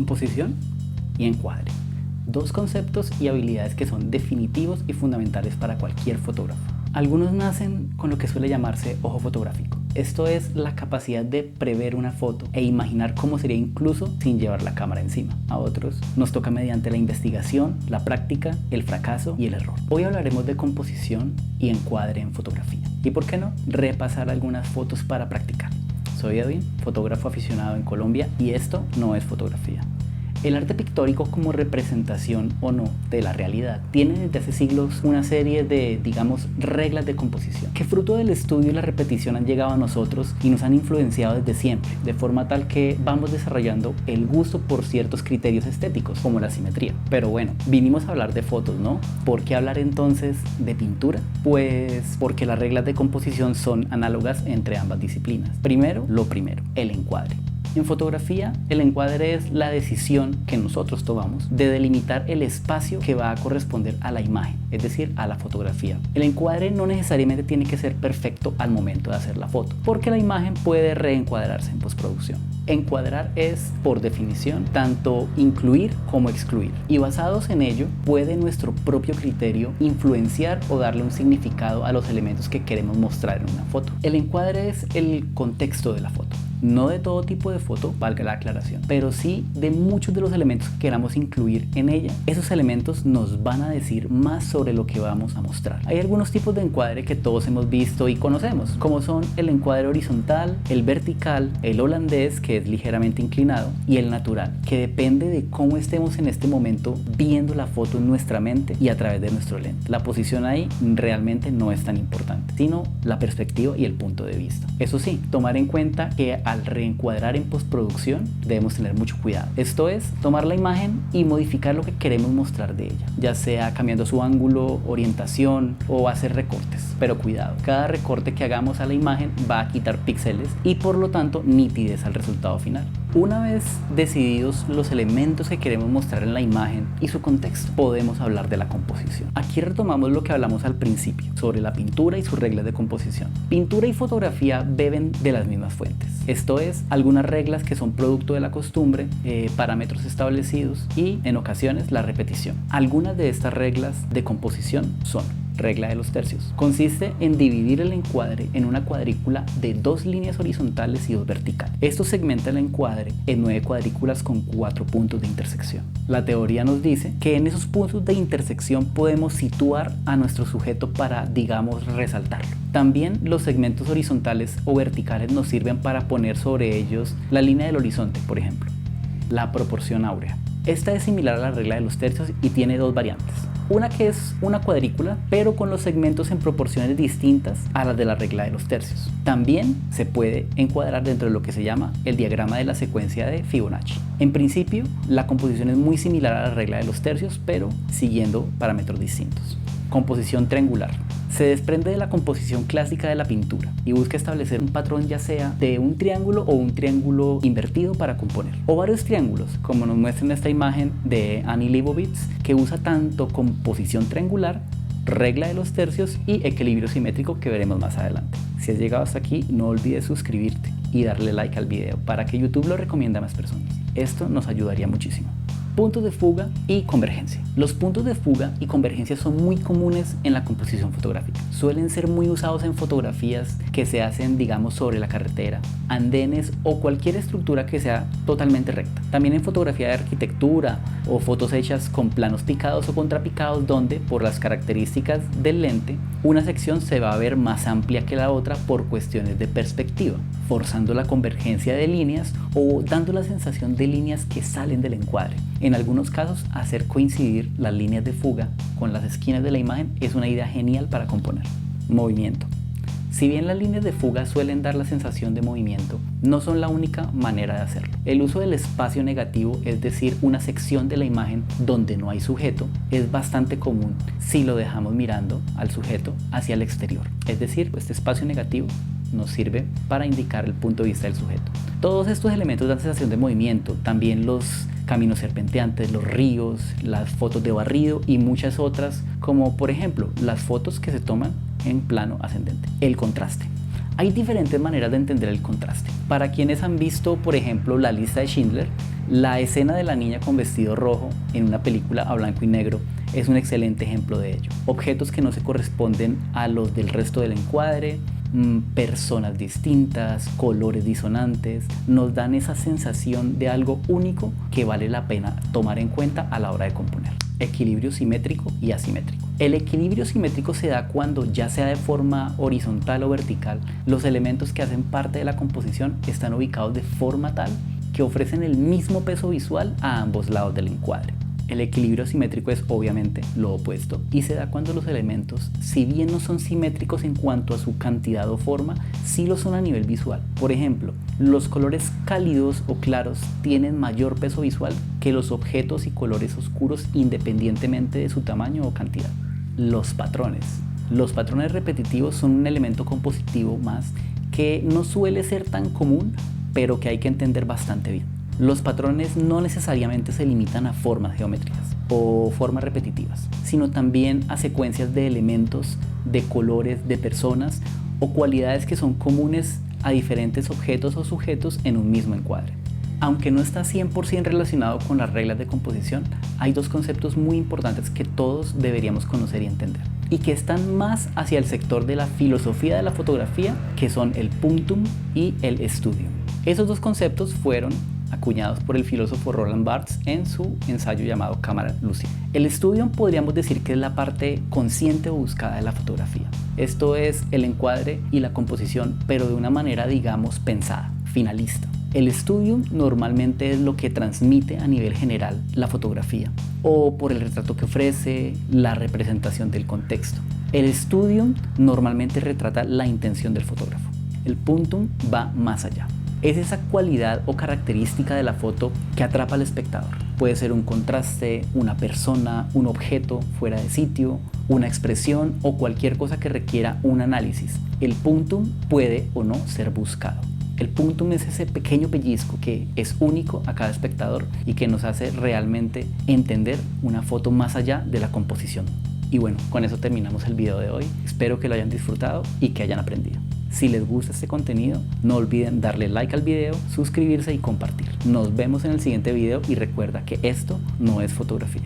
Composición y encuadre. Dos conceptos y habilidades que son definitivos y fundamentales para cualquier fotógrafo. Algunos nacen con lo que suele llamarse ojo fotográfico. Esto es la capacidad de prever una foto e imaginar cómo sería incluso sin llevar la cámara encima. A otros nos toca mediante la investigación, la práctica, el fracaso y el error. Hoy hablaremos de composición y encuadre en fotografía. Y por qué no, repasar algunas fotos para practicar. Soy Edwin, fotógrafo aficionado en Colombia, y esto no es fotografía. El arte pictórico como representación o no de la realidad tiene desde hace siglos una serie de, digamos, reglas de composición que fruto del estudio y la repetición han llegado a nosotros y nos han influenciado desde siempre, de forma tal que vamos desarrollando el gusto por ciertos criterios estéticos como la simetría. Pero bueno, vinimos a hablar de fotos, ¿no? ¿Por qué hablar entonces de pintura? Pues porque las reglas de composición son análogas entre ambas disciplinas. Primero, el encuadre. En fotografía, el encuadre es la decisión que nosotros tomamos de delimitar el espacio que va a corresponder a la imagen, es decir, a la fotografía. El encuadre no necesariamente tiene que ser perfecto al momento de hacer la foto, porque la imagen puede reencuadrarse en postproducción. Encuadrar es, por definición, tanto incluir como excluir, y basados en ello, puede nuestro propio criterio influenciar o darle un significado a los elementos que queremos mostrar en una foto. El encuadre es el contexto de la foto. No de todo tipo de foto, valga la aclaración, pero sí de muchos de los elementos que queramos incluir en ella. Esos elementos nos van a decir más sobre lo que vamos a mostrar. Hay algunos tipos de encuadre que todos hemos visto y conocemos, como son el encuadre horizontal, el vertical, el holandés, que es ligeramente inclinado, y el natural, que depende de cómo estemos en este momento viendo la foto en nuestra mente y a través de nuestro lente. La posición ahí realmente no es tan importante, sino la perspectiva y el punto de vista. Eso sí, tomar en cuenta que al reencuadrar en postproducción debemos tener mucho cuidado. Esto es, tomar la imagen y modificar lo que queremos mostrar de ella, ya sea cambiando su ángulo, orientación o hacer recortes. Pero cuidado, cada recorte que hagamos a la imagen va a quitar píxeles y por lo tanto nitidez al resultado final. Una vez decididos los elementos que queremos mostrar en la imagen y su contexto, podemos hablar de la composición. Aquí retomamos lo que hablamos al principio sobre la pintura y sus reglas de composición. Pintura y fotografía beben de las mismas fuentes. Esto es, algunas reglas que son producto de la costumbre, parámetros establecidos y en ocasiones la repetición. Algunas de estas reglas de composición son: regla de los tercios. Consiste en dividir el encuadre en una cuadrícula de 2 líneas horizontales y 2 verticales. Esto segmenta el encuadre en 9 cuadrículas con 4 puntos de intersección. La teoría nos dice que en esos puntos de intersección podemos situar a nuestro sujeto para, digamos, resaltarlo. También los segmentos horizontales o verticales nos sirven para poner sobre ellos la línea del horizonte, por ejemplo. La proporción áurea. Esta es similar a la regla de los tercios y tiene 2 variantes. Una que es una cuadrícula, pero con los segmentos en proporciones distintas a las de la regla de los tercios. También se puede encuadrar dentro de lo que se llama el diagrama de la secuencia de Fibonacci. En principio, la composición es muy similar a la regla de los tercios, pero siguiendo parámetros distintos. Composición triangular. Se desprende de la composición clásica de la pintura y busca establecer un patrón, ya sea de un triángulo o un triángulo invertido para componer, o varios triángulos, como nos muestra en esta imagen de Annie Leibovitz, que usa tanto composición triangular, regla de los tercios y equilibrio simétrico, que veremos más adelante. Si has llegado hasta aquí, no olvides suscribirte y darle like al video para que YouTube lo recomiende a más personas. Esto nos ayudaría muchísimo. Puntos de fuga y convergencia. Los puntos de fuga y convergencia son muy comunes en la composición fotográfica. Suelen ser muy usados en fotografías que se hacen, digamos, sobre la carretera, andenes o cualquier estructura que sea totalmente recta. También en fotografía de arquitectura o fotos hechas con planos picados o contrapicados, donde por las características del lente una sección se va a ver más amplia que la otra por cuestiones de perspectiva, forzando la convergencia de líneas o dando la sensación de líneas que salen del encuadre. En algunos casos, hacer coincidir las líneas de fuga con las esquinas de la imagen es una idea genial para componer. Movimiento. Si bien las líneas de fuga suelen dar la sensación de movimiento, no son la única manera de hacerlo. El uso del espacio negativo, es decir, una sección de la imagen donde no hay sujeto, es bastante común si lo dejamos mirando al sujeto hacia el exterior. Es decir, este espacio negativo nos sirve para indicar el punto de vista del sujeto. Todos estos elementos dan sensación de movimiento, también los caminos serpenteantes, los ríos, las fotos de barrido y muchas otras, como por ejemplo las fotos que se toman en plano ascendente. El contraste. Hay diferentes maneras de entender el contraste. Para quienes han visto, por ejemplo, la lista de Schindler, La escena de la niña con vestido rojo en una película a blanco y negro es un excelente ejemplo de ello. Objetos que no se corresponden a los del resto del encuadre, personas distintas, colores disonantes, nos dan esa sensación de algo único que vale la pena tomar en cuenta a la hora de componer. Equilibrio simétrico y asimétrico. El equilibrio simétrico se da cuando, ya sea de forma horizontal o vertical, los elementos que hacen parte de la composición están ubicados de forma tal que ofrecen el mismo peso visual a ambos lados del encuadre. El equilibrio asimétrico es obviamente lo opuesto y se da cuando los elementos, si bien no son simétricos en cuanto a su cantidad o forma, sí lo son a nivel visual. Por ejemplo, los colores cálidos o claros tienen mayor peso visual que los objetos y colores oscuros independientemente de su tamaño o cantidad. Los patrones. Los patrones repetitivos son un elemento compositivo más que no suele ser tan común, pero que hay que entender bastante bien. Los patrones no necesariamente se limitan a formas geométricas o formas repetitivas, sino también a secuencias de elementos, de colores, de personas o cualidades que son comunes a diferentes objetos o sujetos en un mismo encuadre. Aunque no está 100% relacionado con las reglas de composición, hay dos conceptos muy importantes que todos deberíamos conocer y entender, y que están más hacia el sector de la filosofía de la fotografía, que son el punctum y el studium. Esos dos conceptos fueron acuñados por el filósofo Roland Barthes en su ensayo llamado Cámara Lúcida. El studium podríamos decir que es la parte consciente o buscada de la fotografía. Esto es el encuadre y la composición, pero de una manera, digamos, pensada, finalista. El studium normalmente es lo que transmite a nivel general la fotografía, o por el retrato que ofrece, la representación del contexto. El studium normalmente retrata la intención del fotógrafo. El punctum va más allá. Es esa cualidad o característica de la foto que atrapa al espectador. Puede ser un contraste, una persona, un objeto fuera de sitio, una expresión o cualquier cosa que requiera un análisis. El punctum puede o no ser buscado. El punctum es ese pequeño pellizco que es único a cada espectador y que nos hace realmente entender una foto más allá de la composición. Y bueno, con eso terminamos el video de hoy. Espero que lo hayan disfrutado y que hayan aprendido. Si les gusta este contenido, no olviden darle like al video, suscribirse y compartir. Nos vemos en el siguiente video y recuerda que esto no es fotografía.